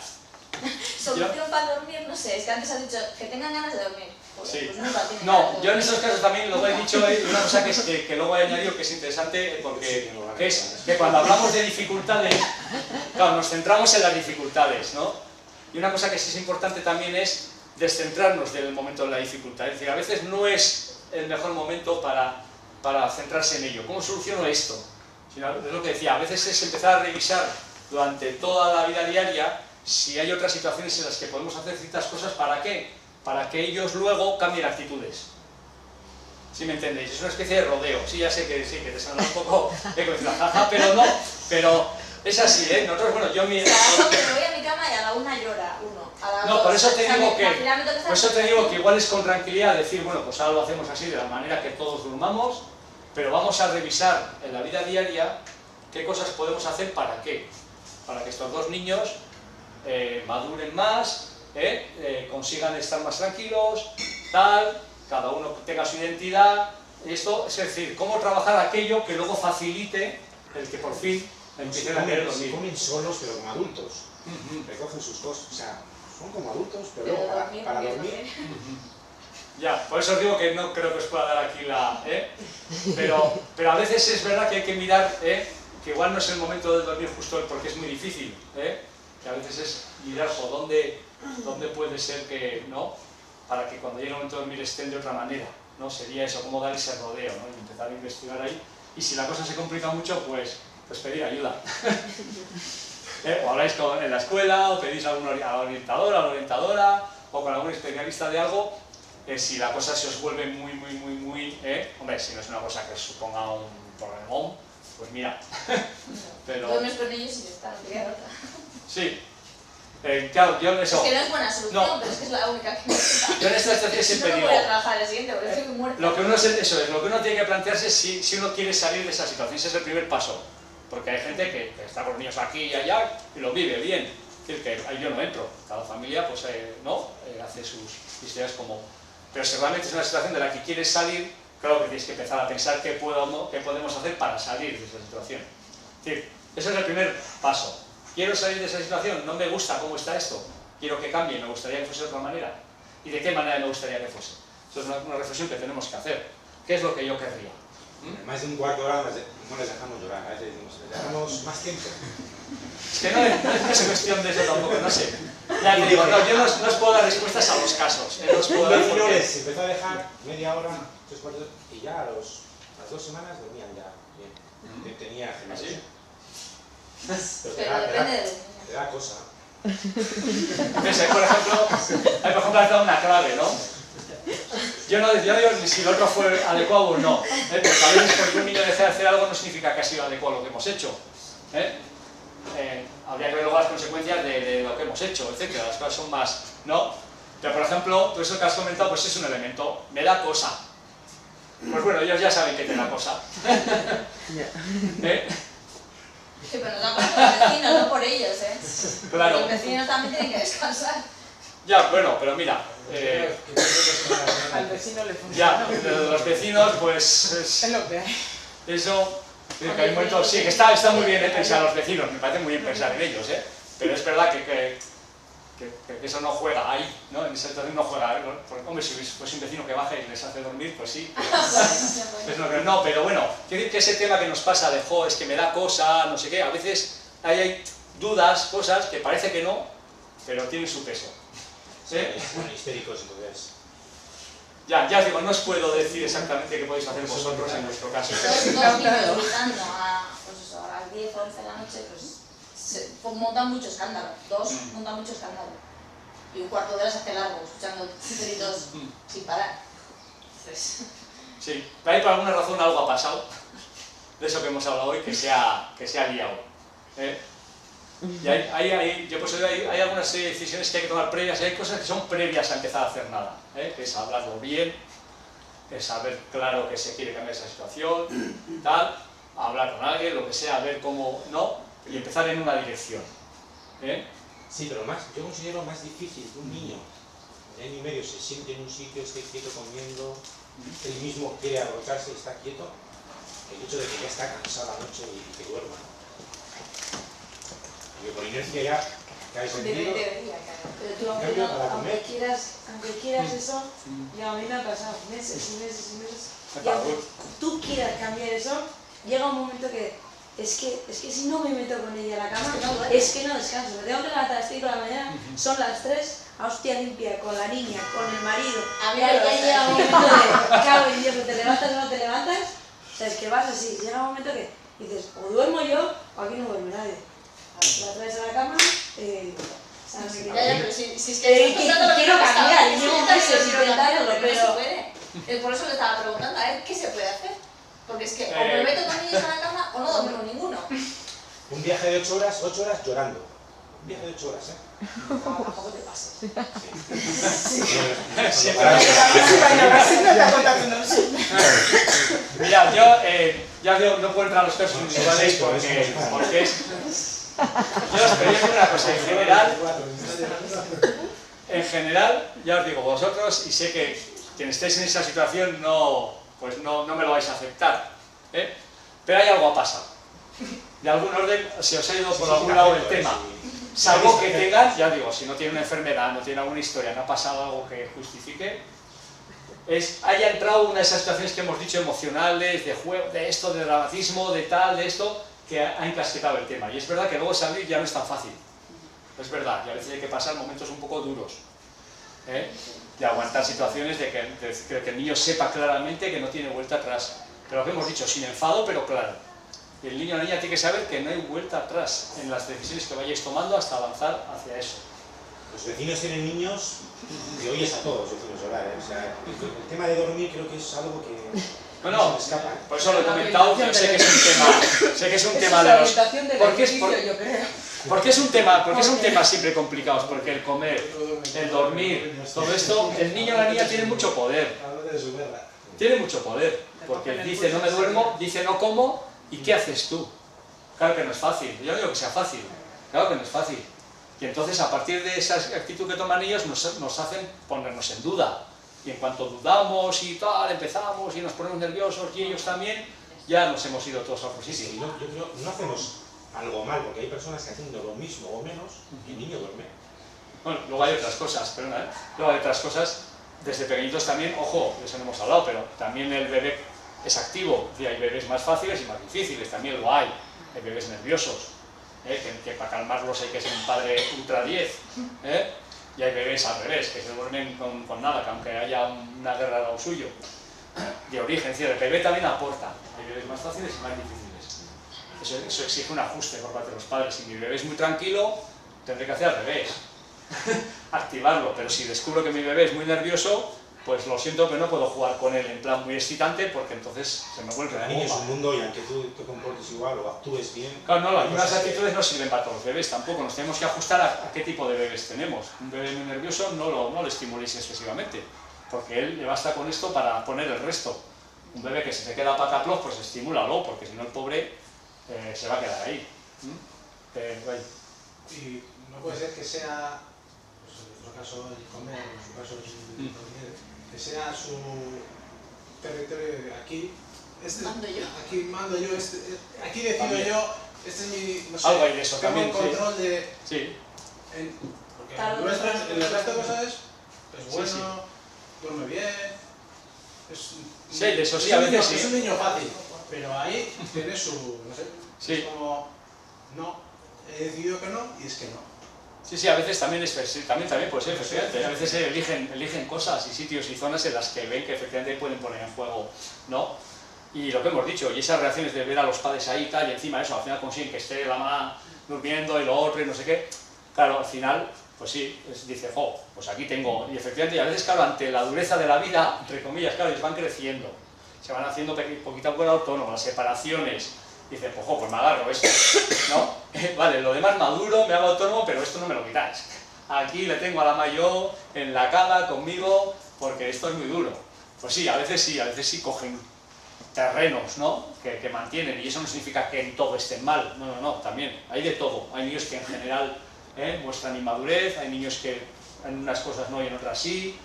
Solución para dormir, no sé, es que antes has dicho que tengan ganas de dormir. Sí. Pues nunca tienen ganas de No, dormir. yo en esos casos también luego he dicho una cosa que luego he añadido que es interesante porque que es que cuando hablamos de dificultades, claro, nos centramos en las dificultades, ¿no? Y una cosa que sí es importante también es descentrarnos del momento de la dificultad. Es decir, a veces no es el mejor momento para centrarse en ello. ¿Cómo soluciono esto? Es lo que decía, a veces es empezar a revisar durante toda la vida diaria si hay otras situaciones en las que podemos hacer ciertas cosas. ¿Para qué? Para que ellos luego cambien actitudes. ¿Sí me entendéis? Es una especie de rodeo. Sí, ya sé que te suena un poco jaja, pero no. Pero es así, ¿eh? Nosotros, bueno, yo mi... Me voy a mi cama y a la 1 llora uno. A la No, 2, por eso te digo que que igual es con tranquilidad decir, bueno, pues ahora lo hacemos así, de la manera que todos durmamos, pero vamos a revisar en la vida diaria qué cosas podemos hacer para qué. Para que estos dos niños maduren más, consigan estar más tranquilos, tal, cada uno tenga su identidad. Esto, es decir, cómo trabajar aquello que luego facilite el que por fin empiecen a querer dormir. Comen solos, pero como adultos. Recogen sus cosas, o sea, son como adultos, pero luego para dormir. Ya, por eso os digo que no creo que os pueda dar aquí la... Pero a veces es verdad que hay que mirar, que igual no es el momento de dormir justo porque es muy difícil, que a veces es mirar por dónde puede ser que, ¿no? Para que cuando llegue el momento de dormir estén de otra manera, ¿no? Sería eso, cómo dar ese rodeo, ¿no? Y empezar a investigar ahí. Y si la cosa se complica mucho, pues pedir ayuda. O habláis en la escuela, o pedís a un orientador, a una orientadora, o con algún especialista de algo. Si la cosa se os vuelve muy, hombre, si no es una cosa que suponga un problemón, pues mira. Pero... duermes con ellos y ya está, no te queda otra. Sí. Claro, yo eso... Es que no es buena solución, pero es que es la única que me gusta. Yo en esta estación siempre digo... No me voy a trabajar el siguiente, porque estoy muerta. Lo que uno tiene que plantearse es si uno quiere salir de esa situación. Ese es el primer paso. Porque hay gente que está con los niños aquí y allá y lo vive bien. Es decir, que ahí yo no entro. Cada familia, pues, hace sus historias como... Pero si realmente es una situación de la que quieres salir, claro que tienes que empezar a pensar qué podemos hacer para salir de esa situación. Es decir, ese es el primer paso. ¿Quiero salir de esa situación? ¿No me gusta cómo está esto? ¿Quiero que cambie? ¿Me gustaría que fuese de otra manera? ¿Y de qué manera me gustaría que fuese? Eso es una reflexión que tenemos que hacer. ¿Qué es lo que yo querría? Más de un cuarto de hora no les dejamos llorar, a veces decimos, les dejamos más tiempo. Es que no es cuestión de eso tampoco, no sé. Ya te digo, no, yo no os puedo dar respuestas a los casos. No os puedo dar porque... les empezó a dejar media hora, 3 cuartos, y ya a las 2 semanas dormían ya bien. Tenía gimnasio. Pero depende de... Te da cosa. ¿Ves? Ahí, por ejemplo, has dado una clave, ¿no? Yo no digo ni si el otro fue adecuado o no, porque a veces porque un niño deje de hacer algo no significa que ha sido adecuado lo que hemos hecho. Habría que ver luego las consecuencias de lo que hemos hecho, etc. Las cosas son más, ¿no? Pero por ejemplo, todo eso que has comentado pues es un elemento, me da cosa. Pues bueno, ellos ya saben que te da cosa. Sí, pero nos da cosa por los vecinos, no por ellos, Claro. Los vecinos también tienen que descansar. Ya, bueno, pero mira... al vecino le funciona. Ya, los vecinos, pues... Es lo que hay. Eso... Que hay momentos, sí, que está muy bien pensar en los vecinos, me parece muy bien pensar en ellos, pero es verdad que eso no juega ahí, ¿no? En esa situación no juega, porque, hombre, si fuese un vecino que baja y les hace dormir, pues sí. No, pero bueno, quiero decir que ese tema que nos pasa de, es que me da cosa, no sé qué, a veces hay dudas, cosas que parece que no, pero tienen su peso. Bueno, histéricos, entonces. Ya os digo, no os puedo decir exactamente qué podéis hacer vosotros en vuestro caso. Dos niños gritando a las 10 o 11 de la noche, pues montan mucho escándalo. Montan mucho escándalo. Y un cuarto de hora se hace largo, escuchando gritos sin parar. Sí, pero ahí por alguna razón algo ha pasado, de eso que hemos hablado hoy, que se ha liado. Y yo pues hay algunas decisiones que hay que tomar previas, y hay cosas que son previas a empezar a hacer nada, que es hablarlo bien, saber claro que se quiere cambiar esa situación, tal, hablar con alguien, lo que sea, ver cómo, ¿no? Y empezar en una dirección. Sí, pero yo considero más difícil que un niño de año y medio se siente en un sitio, esté quieto comiendo, él mismo quiere arrojarse y está quieto, el hecho de que ya está cansado la noche y que duerma. Porque por inercia ya cae sentido. Pero tú, aunque quieras eso, ya a mí me ha pasado meses y meses y meses. Y aunque tú quieras cambiar eso, llega un momento que es que si no me meto con ella a la cama, es que no descanso. Me tengo que levantar a las 5 de la mañana, son las 3, a hostia limpia, con la niña, con el marido. Y ahí ya llega un momento de, cago en Dios, ¿te levantas o no te levantas? O sea, es que vas así, llega un momento que dices, o duermo yo, o aquí no duerme nadie. La traes a la cama, pero si es que quiero cambiar, llevo meses intentándolo, pero... Por eso le estaba preguntando, a ver, ¿qué se puede hacer? Porque es que o me meto con ellos a la cama o no duermo ninguno. Un viaje de 8 horas llorando. Un viaje de 8 horas, Tampoco te pases. Sí. Mira, yo no puedo entrar a los casos individuales porque es... Yo os quería decir una cosa, en general, ya os digo, vosotros, y sé que quien estéis en esa situación no me lo vais a aceptar, pero hay algo ha pasado. De algún orden, si os ha ido por algún lado el tema, salvo que tengan, ya digo, si no tiene una enfermedad, no tiene alguna historia, no ha pasado algo que justifique, haya entrado una de esas situaciones que hemos dicho emocionales, de juego, de esto, de dramatismo, de tal, de esto, que ha encasquetado el tema. Y es verdad que luego salir ya no es tan fácil. Es verdad, y a veces hay que pasar momentos un poco duros. De aguantar situaciones de que el niño sepa claramente que no tiene vuelta atrás. Pero lo que hemos dicho, sin enfado, pero claro. Y el niño o la niña tiene que saber que no hay vuelta atrás en las decisiones que vayáis tomando hasta avanzar hacia eso. Los vecinos tienen niños y oyes a todos los vecinos llorar. O sea, el tema de dormir creo que es algo que... No, por eso lo he comentado, yo sé que es un tema de los... Porque es un tema siempre complicado, porque el comer, el dormir, todo esto, el niño o la niña tiene mucho poder. Tiene mucho poder, porque dice no me duermo, dice no como, ¿y qué haces tú? Claro que no es fácil, yo no digo que sea fácil, claro que no es fácil. Y entonces a partir de esa actitud que toman ellos nos hacen ponernos en duda. Y en cuanto dudamos y tal, empezamos y nos ponemos nerviosos y ellos también, ya nos hemos ido todos a otro sitio. Sí, yo creo no hacemos algo mal, porque hay personas que haciendo lo mismo o menos, y el niño duerme. Bueno, luego hay otras cosas, perdona, luego hay otras cosas, desde pequeñitos también, ojo, de eso no hemos hablado, pero también el bebé es activo, y hay bebés más fáciles y más difíciles, también lo hay bebés nerviosos, que para calmarlos hay que ser un padre ultra 10, y hay bebés al revés, que se duermen con nada, que aunque haya una guerra a lo suyo, de origen, es decir, el bebé también aporta, hay bebés más fáciles y más difíciles. Eso exige un ajuste por parte de los padres. Si mi bebé es muy tranquilo, tendré que hacer al revés, activarlo, pero si descubro que mi bebé es muy nervioso, pues lo siento, pero no puedo jugar con él en plan muy excitante, porque entonces se me vuelve Cada niño es un mundo y aunque tú te comportes igual o actúes bien... Claro, no, algunas actitudes no sirven para todos los bebés tampoco, nos tenemos que ajustar a qué tipo de bebés tenemos. Un bebé muy nervioso no lo estimuléis excesivamente, porque él le basta con esto para poner el resto. Un bebé que se te queda pataplos, pues estimúlalo, porque si no el pobre se va a quedar ahí. Y no puede ser que sea, pues en nuestro caso el comer, en su caso el dormir, que sea su territorio. Aquí mando yo, aquí decido también. Yo, este es mi, no sé, algo hay de eso también, control sí. de... Sí. Porque el resto de cosas es bueno, sí. Duerme bien, sí, de eso sí, a veces sí. Es un niño fácil, pero ahí tiene su, no sé, sí. Es como, no, he decidido que no y es que no. Sí, a veces también puede ser, efectivamente. A veces eligen cosas y sitios y zonas en las que ven que efectivamente pueden poner en juego, ¿no? Y lo que hemos dicho, y esas reacciones de ver a los padres ahí y tal, y encima eso, al final consiguen que esté la mamá durmiendo y lo otro y no sé qué, claro, al final, pues sí, dice, pues aquí tengo, y efectivamente, y a veces, claro, ante la dureza de la vida, entre comillas, claro, ellos van creciendo, se van haciendo poquito a poco autónomos, las separaciones, dice, pues me agarro esto, ¿no? Vale, lo demás maduro, me hago autónomo, pero esto no me lo quitáis. Aquí le tengo a la mayor en la cama conmigo, porque esto es muy duro. Pues sí, a veces sí cogen terrenos, ¿no? Que mantienen, y eso no significa que en todo estén mal, no, también, hay de todo. Hay niños que en general muestran inmadurez, hay niños que en unas cosas no y en otras sí,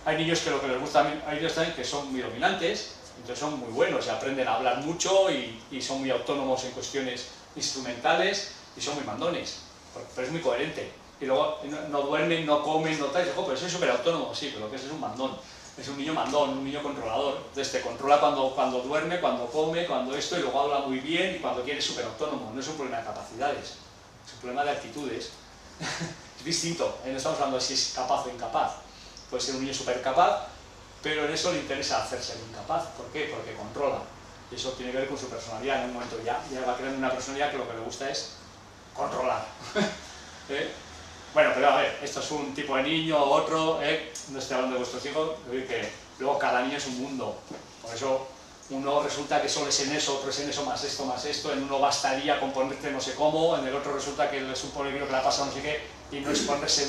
hay niños que lo que les gusta, hay niños también que son muy dominantes, entonces son muy buenos y aprenden a hablar mucho y son muy autónomos en cuestiones instrumentales y son muy mandones, pero es muy coherente. Y luego no duermen, no comen, no tal, pero soy súper autónomo, sí, pero lo que es un mandón. Es un niño mandón, un niño controlador. Entonces te controla cuando duerme, cuando come, cuando esto, y luego habla muy bien y cuando quiere es súper autónomo. No es un problema de capacidades, es un problema de actitudes. Es distinto, no estamos hablando de si es capaz o incapaz. Puede ser un niño súper capaz, pero en eso le interesa hacerse incapaz. ¿Por qué? Porque controla. Y eso tiene que ver con su personalidad. En un momento ya va creando una personalidad que lo que le gusta es controlar. Bueno, pero a ver, esto es un tipo de niño, otro, no estoy hablando de vuestros hijos, que luego cada niño es un mundo. Por eso uno resulta que solo es en eso, otro es en eso, más esto, en uno bastaría con ponerte no sé cómo, en el otro resulta que es un polígono que le ha pasado no sé qué, y no es ponerse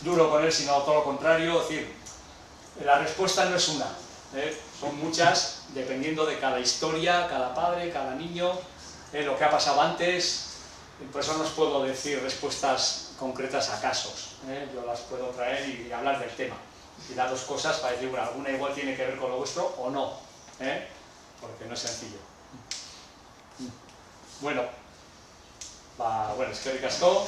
duro con él, sino todo lo contrario. Es decir, la respuesta no es una, son muchas, dependiendo de cada historia, cada padre, cada niño, lo que ha pasado antes. Por eso no os puedo decir respuestas concretas a casos, yo las puedo traer y hablar del tema y dar dos cosas para decir, bueno, alguna igual tiene que ver con lo vuestro o no, porque no es sencillo. Bueno, es que ricasco,